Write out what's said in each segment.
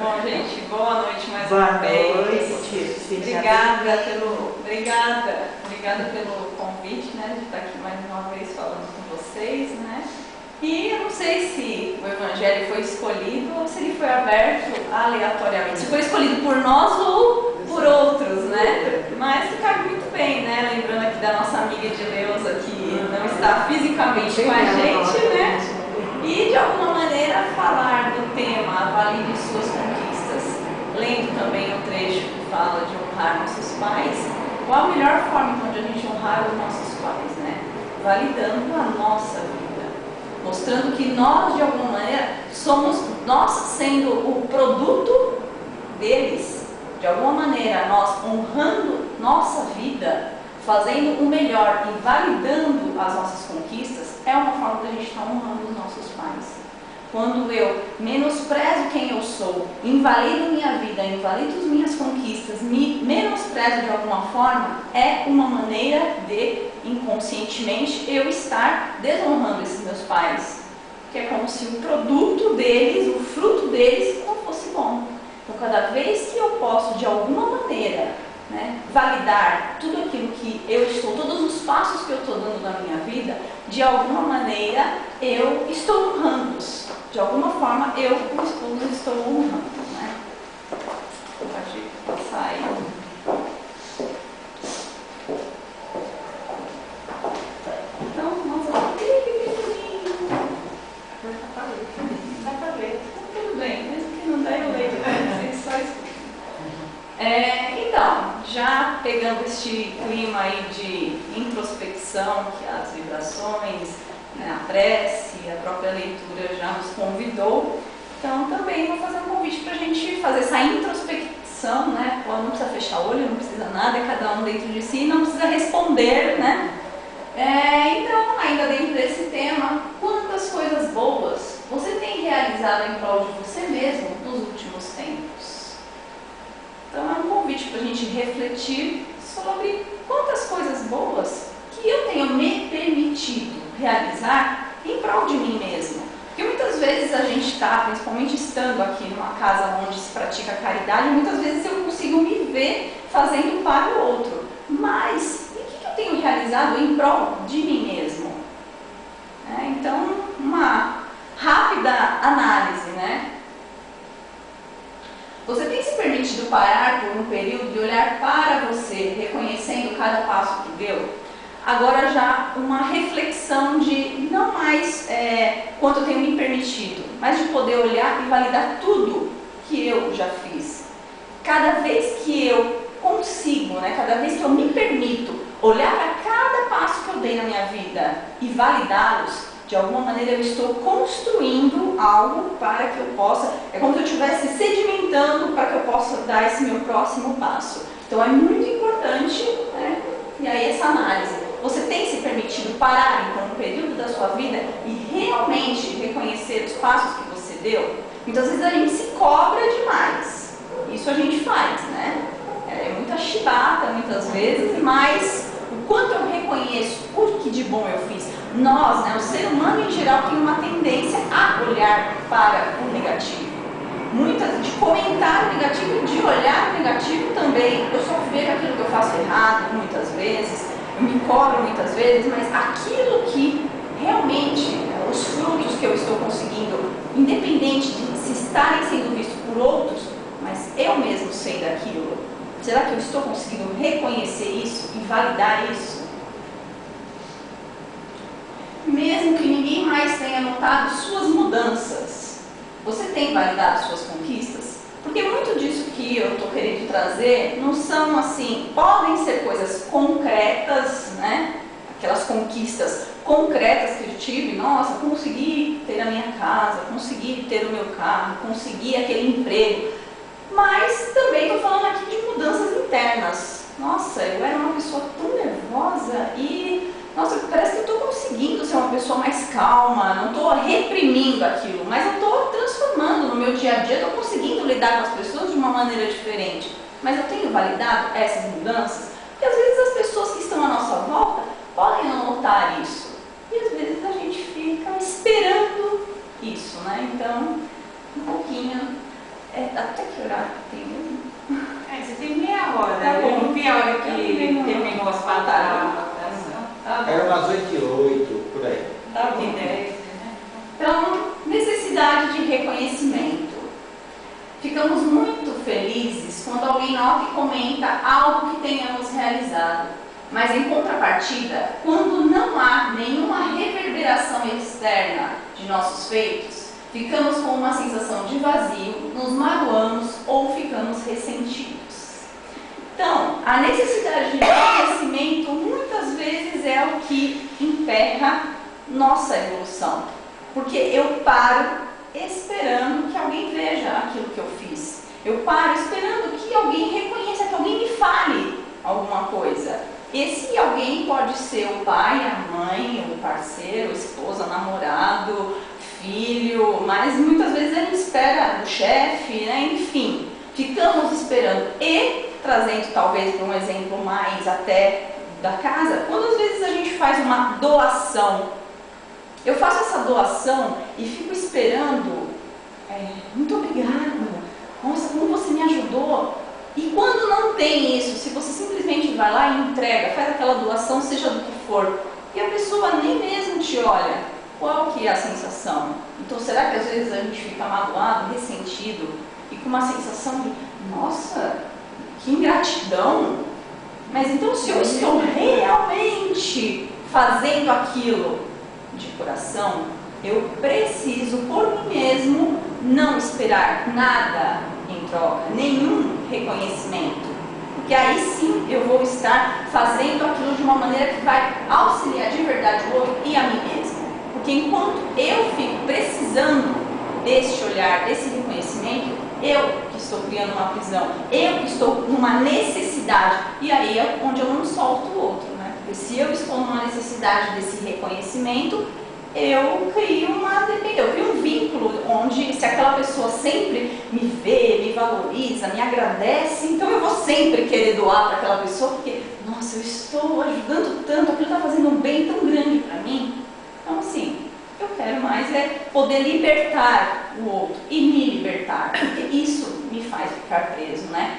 Bom, gente, boa noite mais uma vez. Boa noite. Obrigada pelo convite, né, de estar aqui mais uma vez falando com vocês, né? E eu não sei se o Evangelho foi escolhido ou se ele foi aberto aleatoriamente. Se foi escolhido por nós ou por outros, né? Mas cabe muito bem, né? Lembrando aqui da nossa amiga Edileuza, que não está fisicamente com a gente, né? E de alguma maneira falar do tema Avalie suas conquistas, lendo também o trecho que fala de honrar nossos pais. Qual a melhor forma então de a gente honrar os nossos pais, né? Validando a nossa vida, mostrando que nós de alguma maneira somos nós sendo o produto deles, de alguma maneira nós honrando nossa vida, fazendo o melhor e validando as nossas conquistas, é uma forma da gente estar honrando os nossos pais. Quando eu menosprezo quem eu sou, invalido minha vida, invalido as minhas conquistas, me menosprezo de alguma forma, é uma maneira de, inconscientemente, eu estar desonrando esses meus pais. Que é como se o produto deles, o fruto deles, não fosse bom. Então, cada vez que eu posso, de alguma maneira, né, validar tudo aquilo que eu estou, todos os passos que eu estou dando na minha vida, de alguma maneira eu estou honrando-os. De alguma forma eu os estou honrando, né? Pode passar aí. Então, nossa, dá pra ver. Então, tudo bem, mesmo que não dê, eu leio, vocês só escutam. Então, já pegando este clima aí de introspecção, que as vibrações, né, a prece, a própria leitura já nos convidou, então também vou fazer um convite para a gente fazer essa introspecção, né? Não precisa fechar o olho, não precisa nada, é cada um dentro de si, não precisa responder, né? Então, ainda dentro desse tema, quantas coisas boas você tem realizado em prol de você mesmo nos últimos tempos? Então é um convite para a gente refletir sobre quantas coisas boas que eu tenho me permitido realizar em prol de mim mesmo. Porque muitas vezes a gente está, principalmente estando aqui numa casa onde se pratica caridade, muitas vezes eu consigo me ver fazendo para o outro. Mas e o que eu tenho realizado em prol de mim mesmo? Então, uma rápida análise, né? Você tem se permitido parar por um período e olhar para você, reconhecendo cada passo que deu? Agora já uma reflexão de não mais quanto eu tenho me permitido, mas de poder olhar e validar tudo que eu já fiz. Cada vez que eu consigo, né, cada vez que eu me permito olhar para cada passo que eu dei na minha vida e validá-los, de alguma maneira eu estou construindo algo para que eu possa, é como se eu estivesse sedimentando para que eu possa dar esse meu próximo passo. Então é muito importante, né, e aí essa análise. Você tem se permitido parar então um período da sua vida e realmente reconhecer os passos que você deu? Muitas vezes a gente se cobra demais. Isso a gente faz, né? É muita chibata muitas vezes, mas o quanto eu reconheço o que de bom eu fiz. Nós, né, o ser humano em geral tem uma tendência a olhar para o negativo. Muitas de comentar o negativo e de olhar o negativo também. Eu só vejo aquilo que eu faço errado muitas vezes. Eu me cobro muitas vezes, mas aquilo que realmente, os frutos que eu estou conseguindo, independente de se estarem sendo vistos por outros, mas eu mesmo sei daquilo, será que eu estou conseguindo reconhecer isso e validar isso? Mesmo que ninguém mais tenha notado suas mudanças, você tem validado suas conquistas? Porque muito disso que eu estou querendo trazer não são assim, podem ser coisas concretas, né? Aquelas conquistas concretas que eu tive, nossa, consegui ter a minha casa, consegui ter o meu carro, consegui aquele emprego. Mas também estou falando aqui de mudanças internas. Nossa, eu era uma pessoa tão nervosa e, nossa, parece que eu estou conseguindo ser uma pessoa mais calma, não estou reprimindo aquilo, mas eu estou transformando no meu dia a dia, estou conseguindo lidar com as pessoas de uma maneira diferente. Mas eu tenho validado essas mudanças? Porque às vezes as pessoas que estão à nossa volta podem não notar isso. E às vezes a gente fica esperando isso, né? Então, um pouquinho, vi a hora que terminou as palavras. Era umas 8h08, por aí. Tá bom. Ideia. Então, necessidade de reconhecimento. Ficamos muito felizes quando alguém nota e comenta algo que tenhamos realizado. Mas em contrapartida, quando não há nenhuma reverberação externa de nossos feitos, ficamos com uma sensação de vazio, nos magoamos ou ficamos ressentidos. Então, a necessidade de reconhecimento muitas vezes é o que emperra nossa evolução. Porque eu paro esperando que alguém veja aquilo que eu fiz. Eu paro esperando que alguém reconheça, que alguém me fale alguma coisa. Esse alguém pode ser o pai, a mãe, o parceiro, a esposa, o namorado, filho, mas muitas vezes a gente espera o chefe, né? Enfim, ficamos esperando. E, trazendo talvez para um exemplo mais até da casa, quando às vezes a gente faz uma doação, eu faço essa doação e fico esperando, muito obrigada, nossa, como você me ajudou. E quando não tem isso, se você simplesmente vai lá e entrega, faz aquela doação, seja do que for, e a pessoa nem mesmo te olha, qual que é a sensação? Então, será que às vezes a gente fica magoado, ressentido, e com uma sensação de, nossa, que ingratidão? Mas então, se eu estou realmente fazendo aquilo de coração, eu preciso, por mim mesmo, não esperar nada em troca, nenhum reconhecimento. Porque aí sim eu vou estar fazendo aquilo de uma maneira que vai auxiliar de verdade o outro e a mim mesmo. Porque enquanto eu fico precisando desse olhar, desse reconhecimento, eu que estou criando uma prisão, eu que estou numa necessidade, e aí é onde eu não solto o outro, né? Porque se eu estou numa necessidade desse reconhecimento, eu crio uma dependência, eu crio um vínculo onde se aquela pessoa sempre me vê, me valoriza, me agradece, então eu vou sempre querer doar para aquela pessoa, porque, nossa, eu estou ajudando tanto, aquilo está fazendo um bem tão grande para mim. Então, assim, eu quero mais poder libertar o outro e me libertar, porque isso me faz ficar preso, né?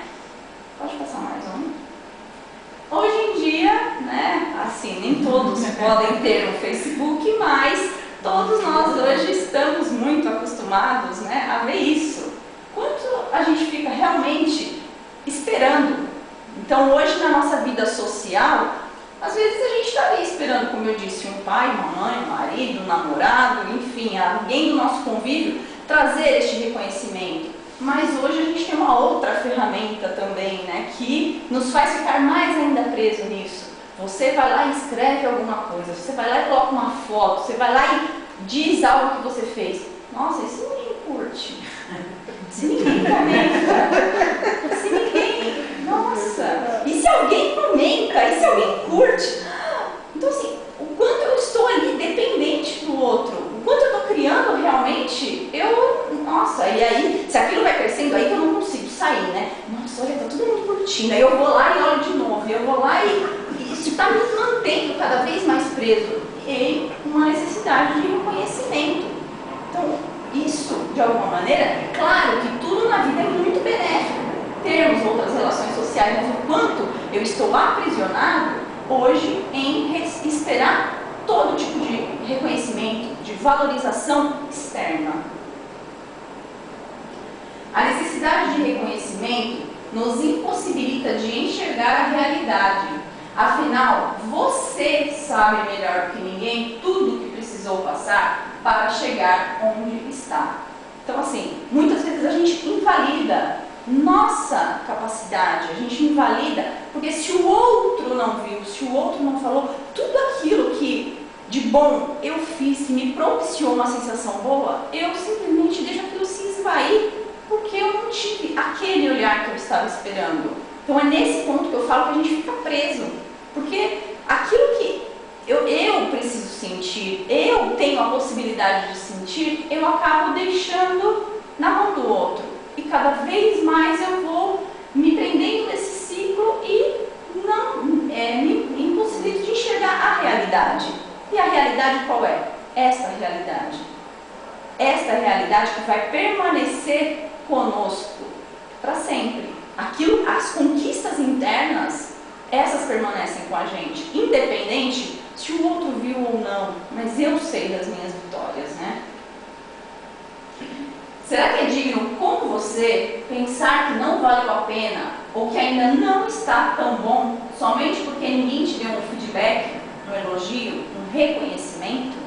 Pode passar mais um? Hoje em dia, né, assim, nem todos podem ter um Facebook, mas todos nós hoje estamos muito acostumados, né, a ver isso. Quanto a gente fica realmente esperando? Então, hoje na nossa vida social, às vezes a gente está ali esperando, como eu disse, um pai, uma mãe, um marido, um namorado, enfim, alguém do nosso convívio, trazer este reconhecimento. Mas hoje a gente tem uma outra ferramenta também, né, que nos faz ficar mais ainda preso nisso. Você vai lá e escreve alguma coisa, você vai lá e coloca uma foto, você vai lá e diz algo que você fez. Nossa, e se ninguém curte? Se ninguém comenta? Se ninguém... Nossa! E se alguém comenta? E se alguém curte? Então, assim, o quanto eu estou ali dependente do outro, o quanto eu estou criando realmente, nossa, e aí, se aquilo vai crescendo, aí que eu não consigo sair, né? Nossa, olha, tá todo mundo curtindo, aí eu vou lá e olho de novo, eu vou lá e isso está me mantendo cada vez mais preso em uma necessidade de reconhecimento. Então, isso, de alguma maneira, claro que tudo na vida é muito benéfico, termos outras relações sociais, mas o quanto eu estou aprisionado hoje em esperar todo tipo de reconhecimento, de valorização externa. A necessidade de reconhecimento nos impossibilita de enxergar a realidade. Afinal, você sabe melhor do que ninguém tudo o que precisou passar para chegar onde está. Então, assim, muitas vezes a gente invalida nossa capacidade, a gente invalida, porque se o outro não viu, se o outro não falou, tudo aquilo que de bom eu fiz, que me propiciou uma sensação boa, eu simplesmente deixo aquilo se esvair, porque eu não tive aquele olhar que eu estava esperando. Então é nesse ponto que eu falo que a gente fica preso, porque aquilo que eu preciso sentir, eu tenho a possibilidade de sentir, eu acabo deixando na mão do outro. E cada vez mais eu vou me prendendo nesse ciclo e não me impossibilito de enxergar a realidade. E a realidade qual é? Esta realidade. Esta realidade que vai permanecer conosco para sempre. As conquistas internas, permanecem com a gente, independente se o outro viu ou não, mas eu sei das minhas vitórias, né? Será que é digno como você pensar que não valeu a pena ou que ainda não está tão bom somente porque ninguém te deu um feedback, um elogio, um reconhecimento?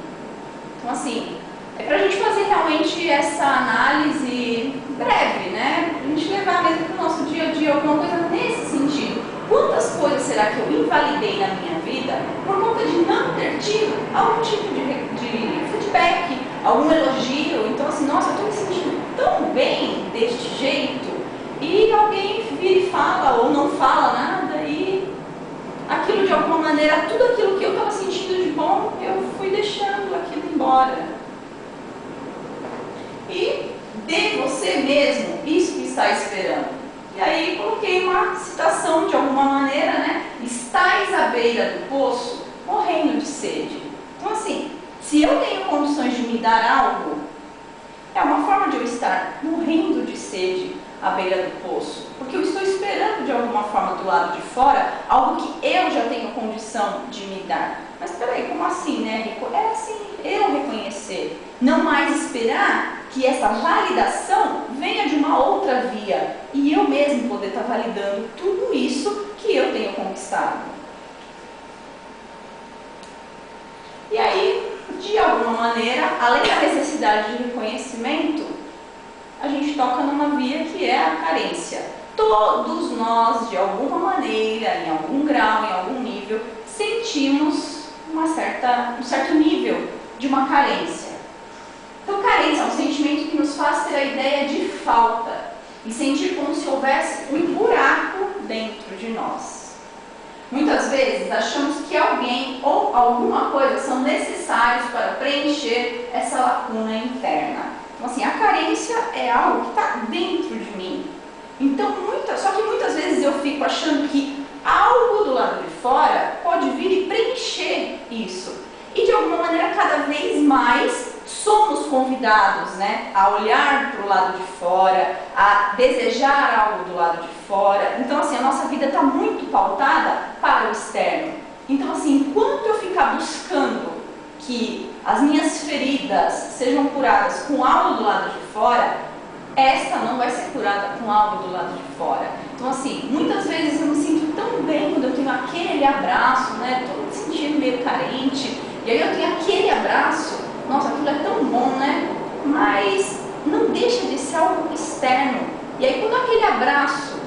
Então, assim, é pra gente fazer realmente essa análise breve, né? A gente levar mesmo para o nosso dia a dia alguma coisa nesse sentido. Quantas coisas será que eu invalidei na minha vida por conta de não ter tido algum tipo de feedback, algum elogio? Então, assim, nossa, eu estou me sentindo tão bem deste jeito e alguém vira e fala ou não fala nada e aquilo de alguma maneira, tudo aquilo que eu estava sentindo de bom, eu fui deixando aquilo embora. E de você mesmo, isso que está esperando. E aí coloquei uma citação de alguma maneira, né? Estais à beira do poço, morrendo de sede. Então, assim, se eu tenho condições de me dar algo, é uma forma de eu estar morrendo de sede à beira do poço, porque eu estou esperando de alguma forma do lado de fora algo que eu já tenho condição de me dar. Mas peraí, como assim, né, Rico? É assim, eu reconhecer, não mais esperar que essa validação venha de uma outra via e eu mesmo poder estar validando tudo isso que eu tenho conquistado. E aí, de alguma maneira, além da necessidade de reconhecimento, a gente toca numa via que é a carência. Todos nós, de alguma maneira, em algum grau, em algum nível, sentimos um certo nível de uma carência. Então, carência é um sentimento que nos faz ter a ideia de falta e sentir como se houvesse um buraco dentro de nós. Muitas vezes achamos que alguém ou alguma coisa são necessários para preencher essa lacuna interna. Então, assim, a carência é algo que está dentro de mim. Então, só que muitas vezes eu fico achando que algo do lado de fora pode vir e preencher isso. E de alguma maneira, cada vez mais somos convidados, né, a olhar para o lado de fora, a desejar algo do lado de fora. Então, assim, a nossa vida está muito pautada para o externo. Então, assim, enquanto eu ficar buscando que as minhas feridas sejam curadas com algo do lado de fora, esta não vai ser curada com algo do lado de fora. Então, assim, muitas vezes eu me sinto tão bem quando eu tenho aquele abraço, né, estou me sentindo meio carente, e aí eu tenho aquele abraço, nossa, aquilo é tão bom, né? Mas não deixa de ser algo externo. E aí quando aquele abraço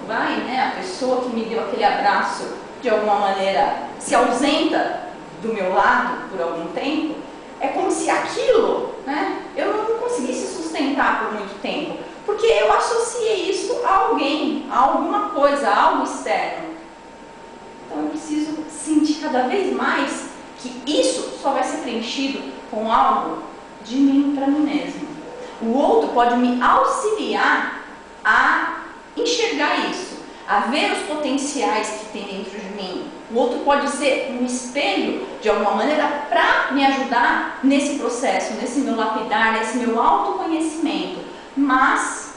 vai, né, a pessoa que me deu aquele abraço, de alguma maneira, se ausenta do meu lado por algum tempo, é como se aquilo, né, eu não conseguisse sustentar por muito tempo. Porque eu associei isso a alguém, a alguma coisa, a algo externo. Então eu preciso sentir cada vez mais que isso só vai ser preenchido com algo de mim para mim mesmo. O outro pode me auxiliar a enxergar isso, a ver os potenciais que tem dentro de mim. O outro pode ser um espelho, de alguma maneira, para me ajudar nesse processo, nesse meu lapidar, nesse meu autoconhecimento. Mas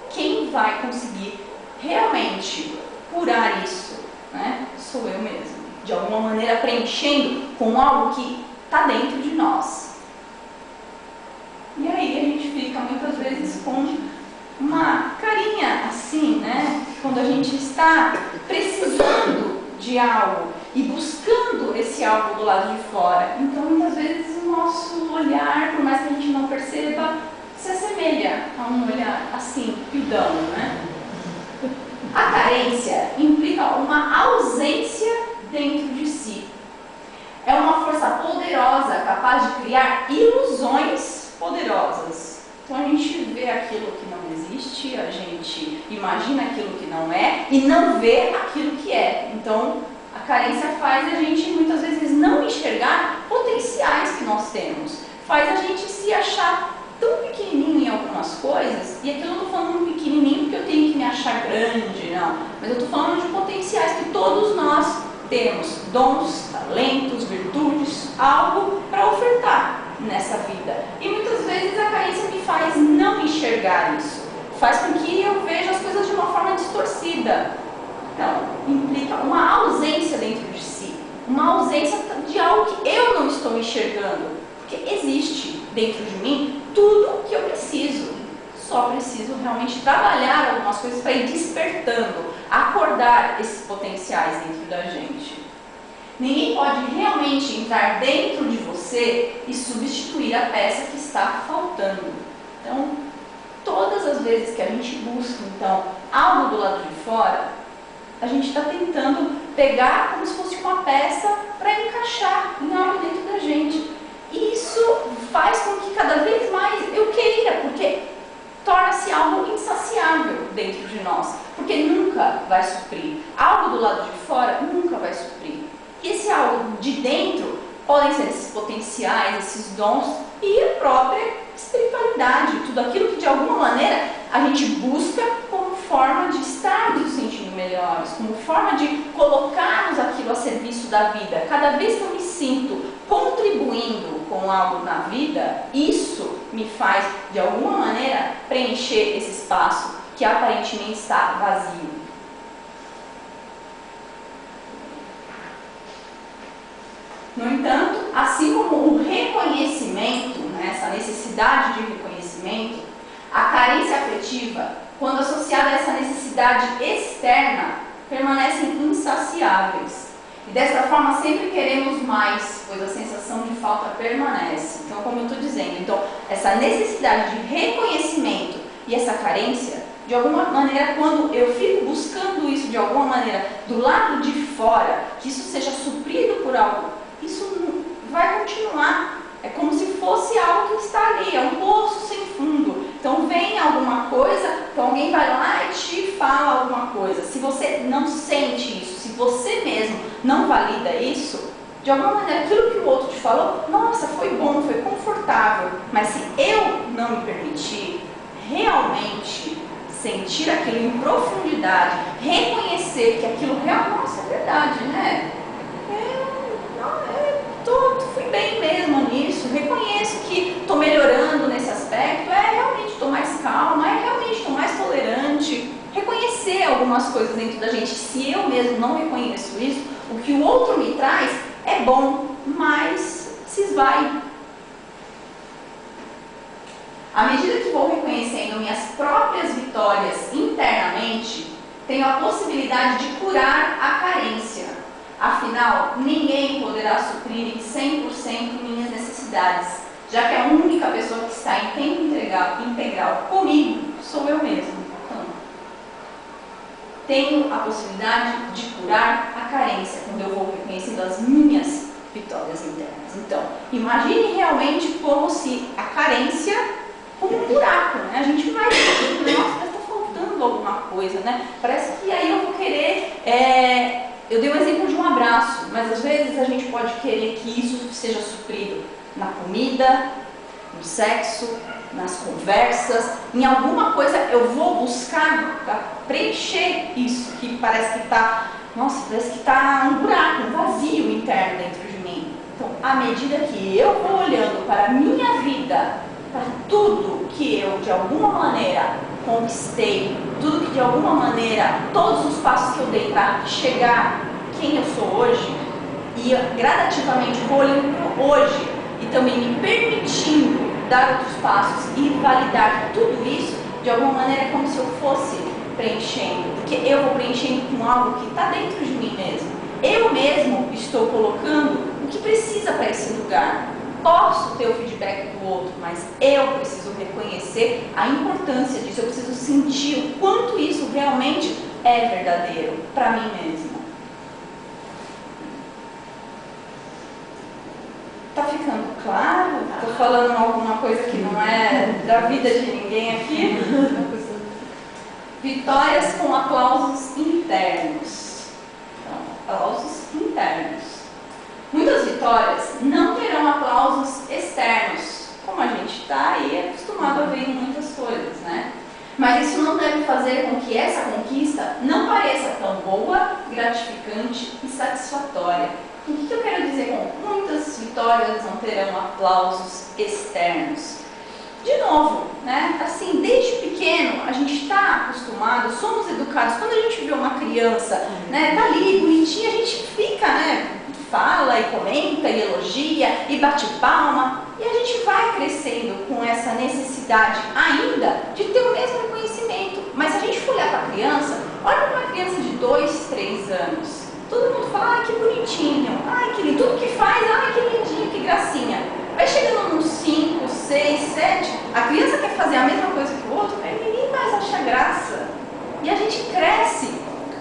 quem vai conseguir realmente curar isso, né, sou eu mesmo. De alguma maneira preenchendo com algo que está dentro de nós. E aí a gente fica muitas vezes com uma carinha assim, né? Quando a gente está precisando de algo e buscando esse algo do lado de fora. Então muitas vezes o nosso olhar, por mais que a gente não perceba, se assemelha a um olhar assim, pidão, né? A carência implica uma ausência dentro de si. É uma força poderosa, capaz de criar ilusões poderosas. Então a gente vê aquilo que não existe, a gente imagina aquilo que não é e não vê aquilo que é. Então a carência faz a gente muitas vezes não enxergar potenciais que nós temos. Faz a gente se achar tão pequenininho em algumas coisas, e aqui eu não estou falando pequenininho porque eu tenho que me achar grande, não. Mas eu estou falando de potenciais que todos nós temos, dons, talentos, virtudes, algo para ofertar nessa vida. E muitas vezes a carência me faz não enxergar isso, faz com que eu veja as coisas de uma forma distorcida. Então, implica uma ausência ausência de algo que eu não estou enxergando. Porque existe dentro de mim tudo que eu preciso. Só preciso realmente trabalhar algumas coisas para ir despertando, acordar esses potenciais dentro da gente. Ninguém pode realmente entrar dentro de você e substituir a peça que está faltando. Então, todas as vezes que a gente busca, então, algo do lado de fora, a gente está tentando pegar como se fosse uma peça para encaixar em algo dentro da gente. E isso faz com que cada vez mais eu queira, porque torna-se algo insaciável dentro de nós, porque nunca vai suprir. Algo do lado de fora nunca vai suprir. E esse algo de dentro podem ser esses potenciais, esses dons e a própria espiritualidade, tudo aquilo que de alguma maneira a gente busca como forma de estar nos sentindo melhores, como forma de colocarmos aquilo a serviço da vida. Cada vez que eu me sinto contribuindo com algo na vida, isso me faz de alguma maneira preencher esse espaço que aparentemente está vazio. No entanto, assim como o reconhecimento, né, essa necessidade de reconhecimento, a carência afetiva, quando associada a essa necessidade externa, permanecem insaciáveis. E dessa forma sempre queremos mais, pois a sensação de falta permanece. Então, como eu estou dizendo, então, essa necessidade de reconhecimento e essa carência, de alguma maneira, quando eu fico buscando isso de alguma maneira do lado de fora, que isso seja suprido por algo, isso vai continuar. É como se fosse algo que está ali, é um poço sem fundo. Então vem alguma coisa, então alguém vai lá e te fala alguma coisa. Se você não sente isso, se você mesmo não valida isso, de alguma maneira aquilo que o outro te falou, nossa, foi bom, foi confortável. Mas se eu não me permitir realmente sentir aquilo em profundidade, reconhecer que aquilo realmente, nossa, é verdade, né? Fui bem mesmo nisso, reconheço que estou melhorando nesse aspecto, realmente estou mais calma, realmente estou mais tolerante. Reconhecer algumas coisas dentro da gente, se eu mesmo não reconheço isso, o que o outro me traz é bom, mas se esvai. À medida que vou reconhecendo minhas próprias vitórias internamente, tenho a possibilidade de curar a carência. Afinal, ninguém poderá suprir em 100% minhas necessidades, já que a única pessoa que está em tempo integral comigo sou eu mesmo. Então, tenho a possibilidade de curar a carência quando eu vou reconhecendo as minhas vitórias internas. Então, imagine realmente como se a carência como um buraco, né? A gente vai, nossa, está faltando alguma coisa, né? Parece que aí eu vou querer... Eu dei um exemplo de um abraço, mas às vezes a gente pode querer que isso seja suprido na comida, no sexo, nas conversas, em alguma coisa eu vou buscar para preencher isso que parece que está, nossa, parece que está um buraco, um vazio interno dentro de mim. Então, à medida que eu vou olhando para a minha vida, para tudo que eu de alguma maneira conquistei, tudo que de alguma maneira, todos os passos que eu dei para chegar quem eu sou hoje, e gradativamente vou olhando para o hoje e também me permitindo dar outros passos e validar tudo isso, de alguma maneira é como se eu fosse preenchendo, porque eu vou preenchendo com algo que está dentro de mim mesmo. Eu mesmo estou colocando o que precisa para esse lugar. Posso ter o feedback do outro, mas eu preciso reconhecer a importância disso, eu preciso sentir o quanto isso realmente é verdadeiro para mim mesma. Tá ficando claro? Estou falando alguma coisa que não é da vida de ninguém aqui? Vitórias com aplausos internos. Então, aplausos internos. Muitas vitórias não terão aplausos externos, como a gente está aí acostumado a ver em muitas coisas, né? Mas isso não deve fazer com que essa conquista não pareça tão boa, gratificante e satisfatória. O que eu quero dizer com muitas vitórias não terão aplausos externos? De novo, né? Assim, desde pequeno a gente está acostumado, somos educados. Quando a gente vê uma criança, né, tá ali bonitinha, a gente fica, né? Fala e e bate palma. E a gente vai crescendo com essa necessidade ainda de ter o mesmo reconhecimento. Mas se a gente for olhar para a criança, olha para uma criança de 2, 3 anos. Todo mundo fala, ai que bonitinho, ai que lindo, tudo que faz, ai que lindinho, que gracinha. Vai chegando nos 5, 6, 7, a criança quer fazer a mesma coisa que o outro, aí ninguém mais acha graça. E a gente cresce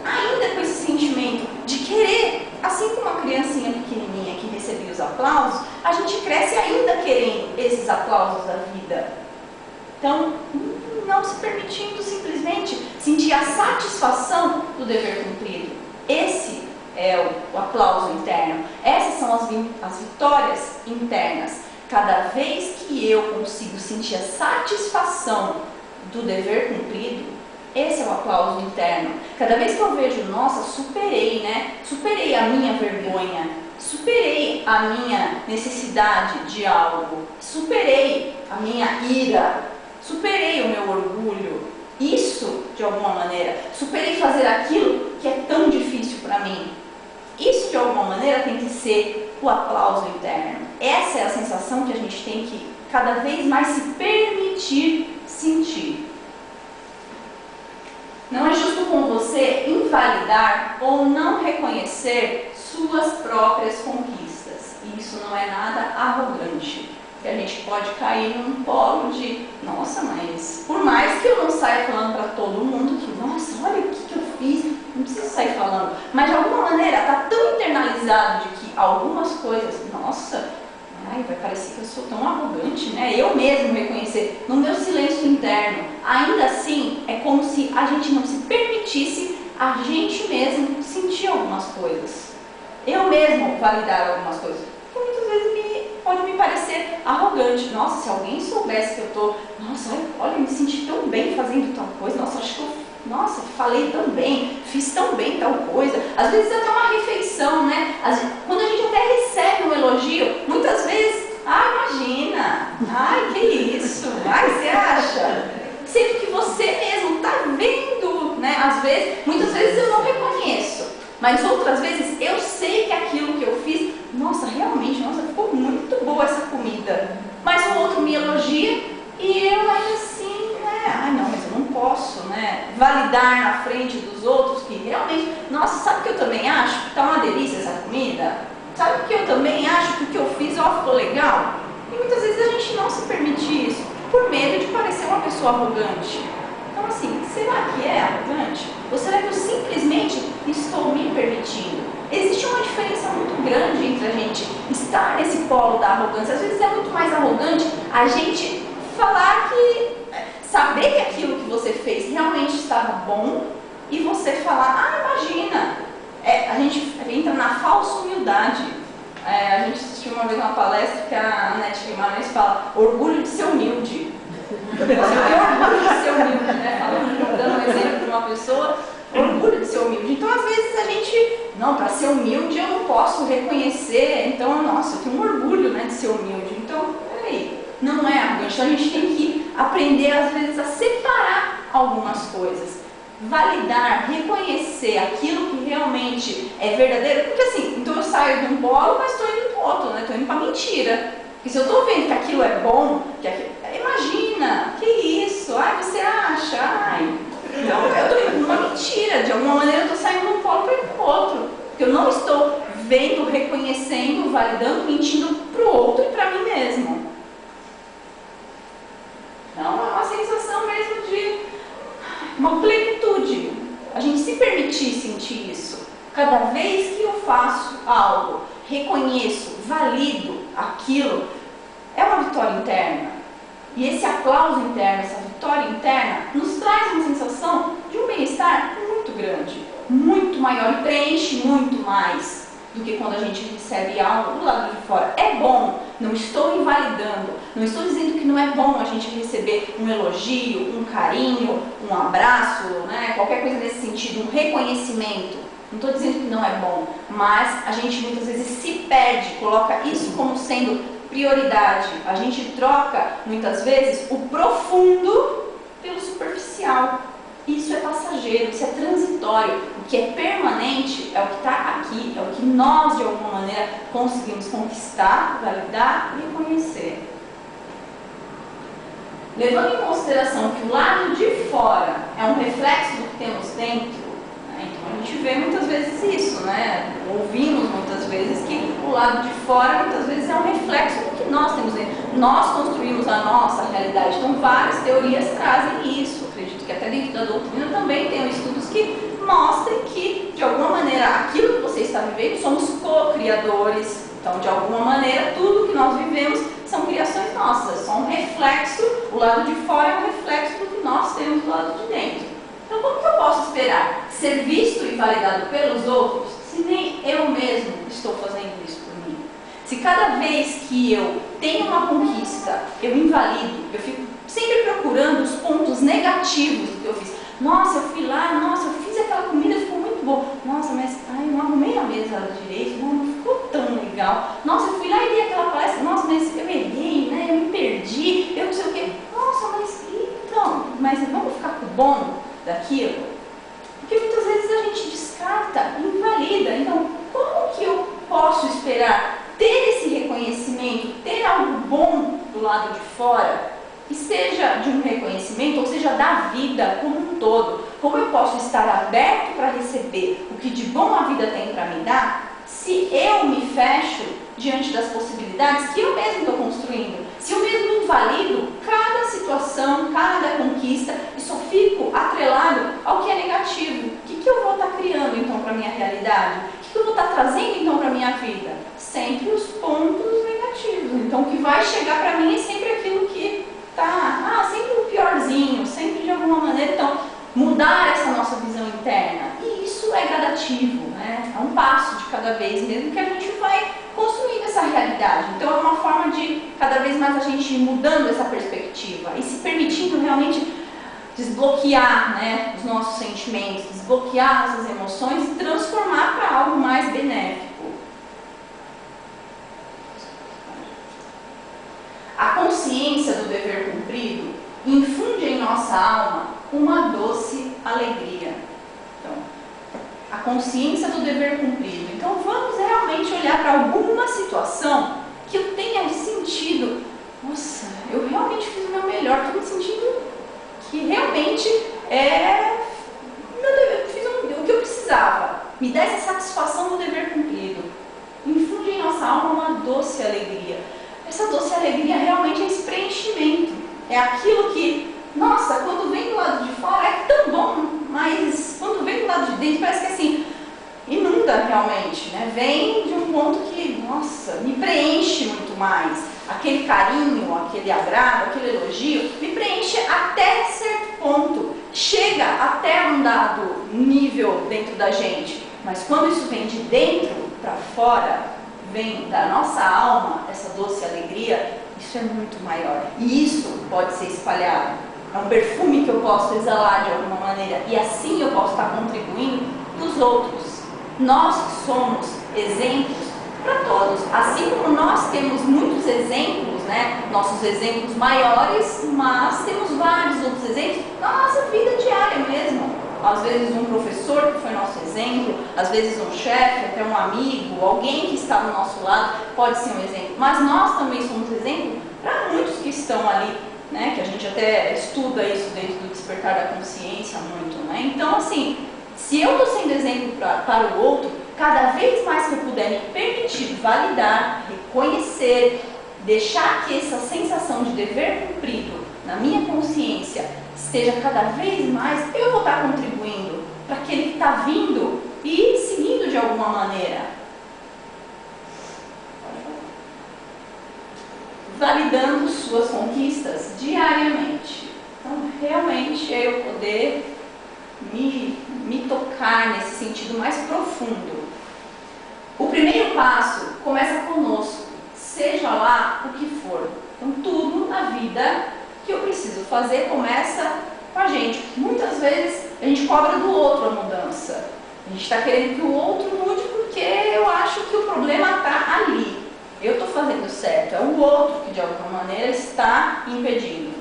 ainda com esse sentimento de querer, assim como a criancinha pequenininha que recebia os aplausos, a gente cresce ainda querendo esses aplausos da vida. Então, não se permitindo simplesmente sentir a satisfação do dever cumprido. Esse é o aplauso interno. Essas são as vitórias internas. Cada vez que eu consigo sentir a satisfação do dever cumprido, esse é o aplauso interno. Cada vez que eu vejo, nossa, superei, né? Superei a minha vergonha, superei a minha necessidade de algo, superei a minha ira, superei o meu orgulho. Isso, de alguma maneira, superei fazer aquilo que é tão difícil para mim. Isso, de alguma maneira, tem que ser o aplauso interno. Essa é a sensação que a gente tem que cada vez mais se permitir sentir. Não é justo com você invalidar ou não reconhecer suas próprias conquistas. E isso não é nada arrogante. Que a gente pode cair num polo de, nossa, mas por mais que eu não saia falando para todo mundo que, nossa, olha o que eu fiz, não preciso sair falando. Mas de alguma maneira está tão internalizado de que algumas coisas, nossa, ai, vai parecer que eu sou tão arrogante, né? Eu mesmo reconhecer no meu silêncio interno. Ainda assim, é como se a gente não se permitisse a gente mesmo sentir algumas coisas. Eu mesmo validar algumas coisas. Porque muitas vezes pode me parecer arrogante. Nossa, se alguém soubesse que eu tô, nossa, olha, me senti tão bem fazendo tal coisa, nossa, acho que eu, nossa, falei tão bem, fiz tão bem tal coisa. Às vezes até uma refeição, né? Quando a gente até recebe um elogio, muitas vezes, imagina, ai, que isso, ai, você acha? Sendo que você mesmo tá vendo, né? Às vezes, muitas vezes eu não reconheço, mas outras vezes eu sei que aquilo que eu fiz, nossa, realmente, nossa, ficou muito boa essa comida. Mas o outro me elogia e eu ainda assim, né? Ai, não, mas eu não posso, né? Validar na frente dos outros que realmente, nossa, sabe o que eu também acho? Que tá uma delícia essa comida? Sabe o que eu também acho que o que eu fiz, ficou legal? E muitas vezes a gente não se permite isso por medo de parecer uma pessoa arrogante. Então, assim, será que é arrogante? Ou será que eu simplesmente estou me permitindo? Existe uma diferença muito grande entre a gente estar nesse polo da arrogância. Às vezes é muito mais arrogante a gente falar que, saber que aquilo que você fez realmente estava bom e você falar, imagina. A gente entra na falsa humildade. A gente assistiu uma vez uma palestra que a Anete Guimarães fala, orgulho de ser humilde. Você tem orgulho de ser humilde, né? Dando um exemplo de uma pessoa, orgulho de ser humilde. Então, às vezes, a gente, não, para ser humilde eu não posso reconhecer, então, nossa, eu tenho um orgulho, né, de ser humilde. Então, peraí, não é arrogante. Então, a gente tem que aprender, às vezes, a separar algumas coisas. Validar, reconhecer aquilo que realmente é verdadeiro. Porque, assim, então eu saio de um polo, mas estou indo para o outro, né? Estou indo para mentira. Porque se eu estou vendo que aquilo é bom, que aquilo, imagina, que isso, você acha, então eu estou indo numa mentira, de alguma maneira eu estou saindo de um polo para ir para o outro, porque eu não estou vendo, reconhecendo, validando, mentindo para o outro e para mim mesmo. Então é uma sensação mesmo de uma plenitude, a gente se permitir sentir isso. Cada vez que eu faço algo, reconheço, valido aquilo, é uma vitória interna. E esse aplauso interno, essa vitória interna, nos traz uma sensação de um bem-estar muito grande, muito maior e preenche muito mais do que quando a gente recebe algo do lado de fora. É bom, não estou invalidando, não estou dizendo que não é bom a gente receber um elogio, um carinho, um abraço, né, qualquer coisa nesse sentido, um reconhecimento. Não estou dizendo que não é bom, mas a gente muitas vezes se perde, coloca isso como sendo prioridade. A gente troca, muitas vezes, o profundo pelo superficial. Isso é passageiro, isso é transitório. O que é permanente é o que está aqui, é o que nós, de alguma maneira, conseguimos conquistar, validar e reconhecer. Levando em consideração que o lado de fora é um reflexo do que temos dentro, né? Então a gente vê muitas vezes isso, né? Ouvimos muitas vezes que o lado de fora muitas vezes é um reflexo do que nós temos dentro. Nós construímos a nossa realidade, então várias teorias trazem isso. Acredito que até dentro da doutrina também tem estudos que mostrem que, de alguma maneira, aquilo que você está vivendo, somos co-criadores. Então, de alguma maneira, tudo que nós vivemos são criações nossas, é só um reflexo, o lado de fora é um reflexo do que nós temos do lado de dentro. Então, como que eu posso esperar ser visto e validado pelos outros, se nem eu mesmo estou fazendo isso por mim? Se cada vez que eu tenho uma conquista, eu invalido, eu fico sempre procurando os pontos negativos do que eu fiz. Nossa, eu fui lá, nossa, eu fiz aquela comida, ficou muito boa. Nossa, mas eu não arrumei a mesa direito, não ficou tão legal. Nossa, eu fui lá e dei aquela palestra, nossa, mas eu errei, né? Eu me perdi, eu não sei o quê. Nossa, mas vamos ficar com o bom daquilo? Porque muitas vezes a gente descarta, invalida. Então, como que eu posso esperar ter esse reconhecimento, ter algo bom do lado de fora? Que seja de um reconhecimento, ou seja, da vida como um todo. Como eu posso estar aberto para receber o que de bom a vida tem para me dar, se eu me fecho diante das possibilidades que eu mesmo estou construindo? Se eu mesmo invalido cada situação, cada conquista, e só fico atrelado ao que é negativo, o que eu vou estar criando então para a minha realidade? O que eu vou estar trazendo então para a minha vida? Sempre os pontos negativos. Então o que vai chegar para mim é sempre aquilo que sempre o piorzinho, sempre de alguma maneira. Então, mudar essa nossa visão interna. E isso é gradativo, né? É um passo de cada vez mesmo que a gente vai construindo essa realidade. Então, é uma forma de cada vez mais a gente ir mudando essa perspectiva e se permitindo realmente desbloquear, né, os nossos sentimentos, desbloquear nossas emoções e transformar para algo mais benéfico. A consciência do dever cumprido infunde em nossa alma uma doce alegria. Então, a consciência do dever cumprido. Então, vamos realmente olhar para alguma situação que eu tenha sentido, nossa, eu realmente fiz o meu melhor, estou me sentindo que realmente fiz o que eu precisava. Me dá essa satisfação do dever cumprido. Infunde em nossa alma uma doce alegria. Essa doce alegria realmente é esse preenchimento. É aquilo que, nossa, quando vem do lado de fora é tão bom, mas quando vem do lado de dentro parece que assim, inunda realmente, né? Vem de um ponto que, nossa, me preenche muito mais. Aquele carinho, aquele agrado, aquele elogio, me preenche até certo ponto. Chega até um dado nível dentro da gente. Mas quando isso vem de dentro para fora, vem da nossa alma, essa doce alegria, isso é muito maior. E isso pode ser espalhado. É um perfume que eu posso exalar de alguma maneira. E assim eu posso estar contribuindo para os outros. Nós somos exemplos para todos. Assim como nós temos muitos exemplos, né? Nossos exemplos maiores, mas temos vários outros exemplos na nossa vida diária mesmo. Às vezes um professor que foi nosso exemplo, às vezes um chefe, até um amigo, alguém que está do nosso lado pode ser um exemplo. Mas nós também somos exemplo para muitos que estão ali, né? Que a gente até estuda isso dentro do despertar da consciência muito, né? Então, assim, se eu estou sendo exemplo para o outro, cada vez mais que eu puder me permitir validar, reconhecer, deixar que essa sensação de dever cumprido na minha consciência esteja cada vez mais, eu vou estar contribuindo para aquele que está vindo e seguindo de alguma maneira. Validando suas conquistas diariamente. Então, realmente é eu poder me tocar nesse sentido mais profundo. O primeiro passo começa conosco, seja lá o que for. Então, tudo na vida que eu preciso fazer começa com a gente. Muitas vezes a gente cobra do outro a mudança. A gente está querendo que o outro mude porque eu acho que o problema está ali. Eu estou fazendo certo, é o outro que de alguma maneira está impedindo.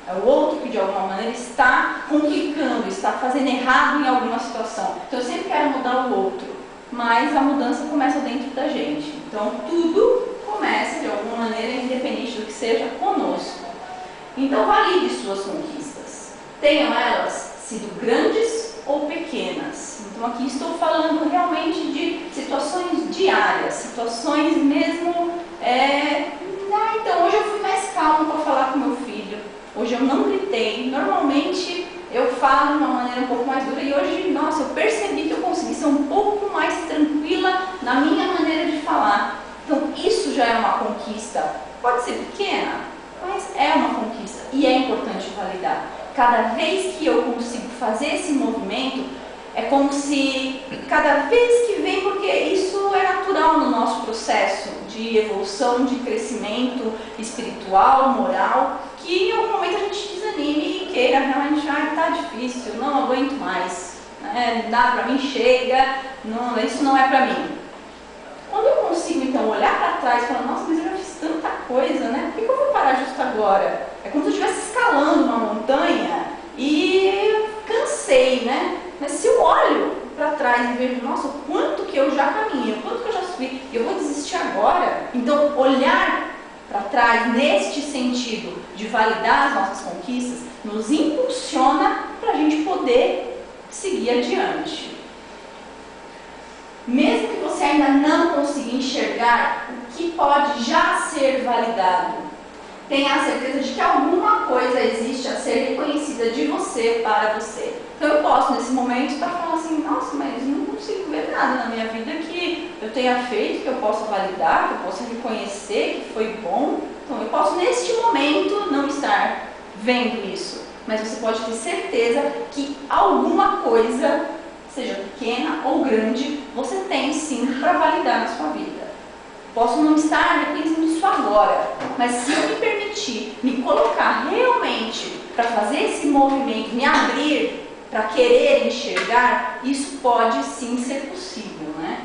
É o outro que de alguma maneira está complicando, está fazendo errado em alguma situação. Então eu sempre quero mudar o outro, mas a mudança começa dentro da gente. Então tudo começa de alguma maneira, independente do que seja, conosco. Então valide suas conquistas. Tenham elas sido grandes ou pequenas. Então aqui estou falando realmente de situações diárias, situações mesmo, então hoje eu fui mais calma para falar com meu filho, hoje eu não gritei, normalmente eu falo de uma maneira um pouco mais dura e hoje, nossa, eu percebi que eu consegui ser um pouco mais tranquila na minha maneira de falar. Então isso já é uma conquista, pode ser pequena, mas é uma conquista e é importante validar. Cada vez que eu consigo fazer esse movimento, é como se cada vez que vem, porque isso é natural no nosso processo de evolução, de crescimento espiritual, moral, que em algum momento a gente desanime e queira realmente, tá difícil, não aguento mais, dá pra mim, chega, não, isso não é pra mim. Quando eu consigo então olhar para trás e falar, nossa, mas eu já fiz tanta coisa, né? Por que eu vou parar justo agora? É como se eu estivesse escalando uma montanha e cansei, né? Mas se eu olho para trás e vejo, nossa, o quanto que eu já caminhei, o quanto que eu já subi, eu vou desistir agora. Então, olhar para trás neste sentido de validar as nossas conquistas nos impulsiona para a gente poder seguir adiante. Mesmo que você ainda não consiga enxergar o que pode já ser validado, tenha a certeza de que alguma coisa existe a ser reconhecida de você para você. Então eu posso nesse momento estar falando assim, nossa, mas não consigo ver nada na minha vida que eu tenha feito, que eu possa validar, que eu possa reconhecer que foi bom. Então eu posso neste momento não estar vendo isso, mas você pode ter certeza que alguma coisa, seja pequena ou grande, você tem sim para validar na sua vida. Posso não estar reconhecendo isso agora, mas se eu me permitir me colocar realmente para fazer esse movimento, me abrir para querer enxergar, isso pode sim ser possível, né?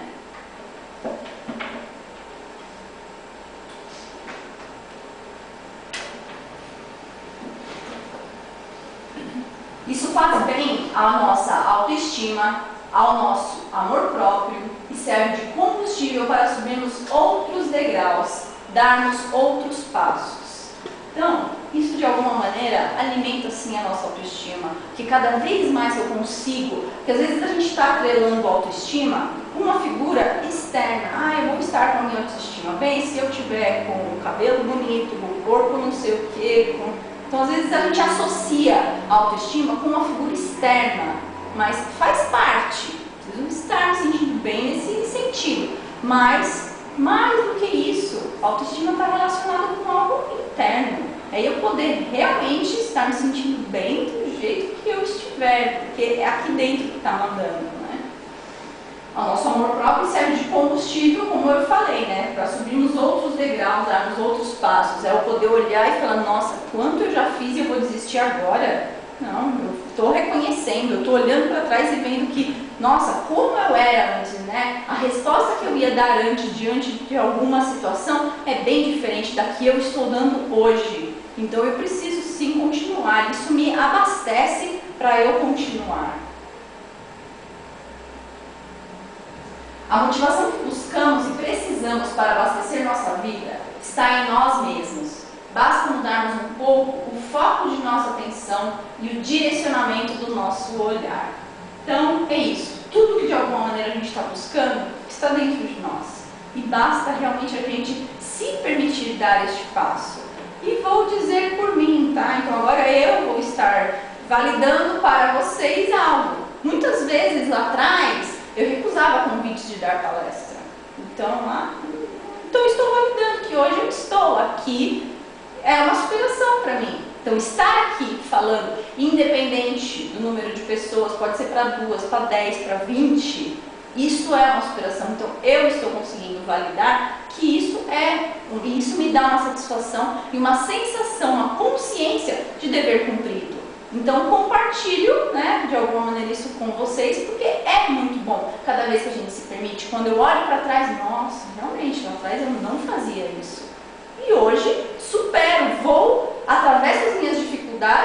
Isso faz bem à nossa autoestima, ao nosso amor próprio e serve de combustível para subirmos outros degraus, darmos outros passos. Então, isso de alguma maneira alimenta sim a nossa autoestima, que cada vez mais eu consigo, porque às vezes a gente está atrelando a autoestima com uma figura externa. Eu vou estar com a minha autoestima bem se eu tiver com o cabelo bonito, com o corpo não sei o quê. Então, às vezes a gente associa a autoestima com uma figura externa, mas faz parte. Precisamos estar se sentindo bem nesse sentido, mas mais do que isso, a autoestima está relacionada com algo interno. É eu poder realmente estar me sentindo bem do jeito que eu estiver, porque é aqui dentro que está mandando, né? O nosso amor próprio serve de combustível, como eu falei, né? Para subirmos outros degraus, darmos outros passos. É eu poder olhar e falar, nossa, quanto eu já fiz e eu vou desistir agora? Não, eu estou reconhecendo, eu estou olhando para trás e vendo que, nossa, como eu era antes, né? A resposta que eu ia dar antes, diante de alguma situação, é bem diferente da que eu estou dando hoje. Então eu preciso sim continuar, isso me abastece para eu continuar. A motivação que buscamos e precisamos para abastecer nossa vida está em nós mesmos. Basta mudarmos um pouco o foco de nossa atenção e o direcionamento do nosso olhar. Então, é isso. Tudo que de alguma maneira a gente está buscando está dentro de nós. E basta realmente a gente se permitir dar este passo. E vou dizer por mim, tá? Então agora eu vou estar validando para vocês algo. Muitas vezes lá atrás eu recusava convites de dar palestra. Então estou validando que hoje eu estou aqui. É uma superação para mim. Então, estar aqui falando, independente do número de pessoas, pode ser para 2, para 10, para 20, isso é uma superação. Então, eu estou conseguindo validar que isso me dá uma satisfação e uma sensação, uma consciência de dever cumprido. Então, compartilho, né, de alguma maneira isso com vocês, porque é muito bom cada vez que a gente se permite. Quando eu olho para trás, nossa, realmente, lá atrás eu não fazia isso. E hoje supero, vou, através das minhas dificuldades,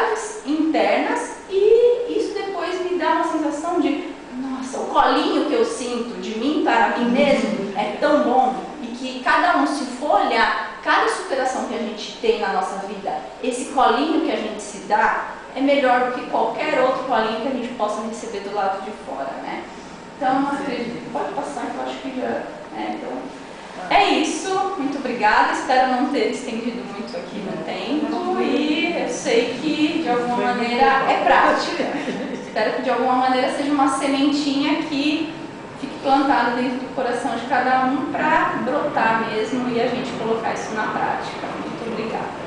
é tão bom e que cada um, se for olhar cada superação que a gente tem na nossa vida, esse colinho que a gente se dá, é melhor do que qualquer outro colinho que a gente possa receber do lado de fora, né? Então, acredito, pode passar, que eu acho que já... é isso, muito obrigada, espero não ter estendido muito aqui no tempo e eu sei que de alguma maneira é prática. Espero que de alguma maneira seja uma sementinha que fique plantada dentro do coração de cada um para brotar mesmo e a gente colocar isso na prática. Muito obrigada.